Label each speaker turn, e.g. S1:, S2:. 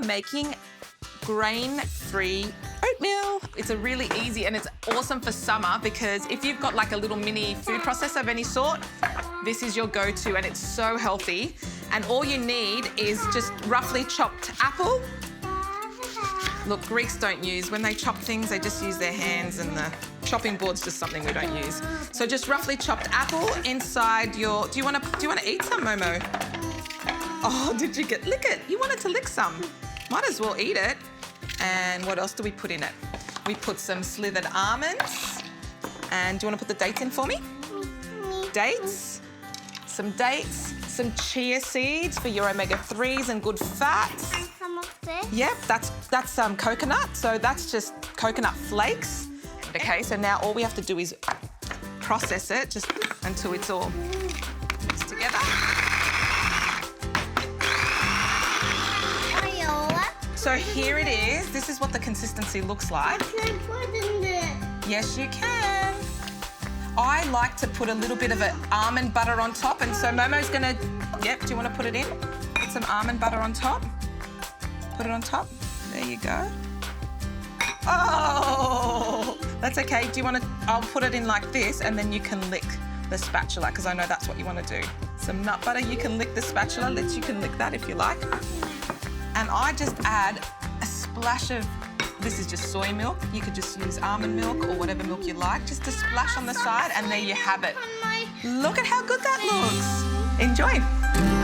S1: making grain-free oatmeal. It's a really easy and it's awesome for summer because if you've got like a little mini food processor of any sort, this is your go-to and it's so healthy. And all you need is just roughly chopped apple. Look, Greeks don't use, when they chop things, they just use their hands and the chopping board's just something we don't use. So just roughly chopped apple inside your, do you want to eat some, Momo? Oh, did you lick it? You wanted to lick some. Might as well eat it. And what else do we put in it? We put some slivered almonds. And do you want to put the dates in for me? Dates. Some dates. Some chia seeds for your omega-3s and good fats.
S2: And some of this?
S1: Yep, that's coconut. So that's just coconut flakes. Okay, so now all we have to do is process it just until it's all mixed together. So here it is. This is what the consistency looks like.
S2: Can I put in this?
S1: Yes, you can. I like to put a little bit of almond butter on top, and so Momo's gonna, yep, do you want to put it in? Put some almond butter on top. Put it on top. There you go. Oh, that's okay. Do you want to, I'll put it in like this, and then you can lick the spatula, because I know that's what you want to do. Some nut butter, you can lick the spatula. You can lick that if you like. And I just add a splash of, this is just soy milk. You could just use almond milk or whatever milk you like. Just a splash on the side and there you have it. Look at how good that looks. Enjoy.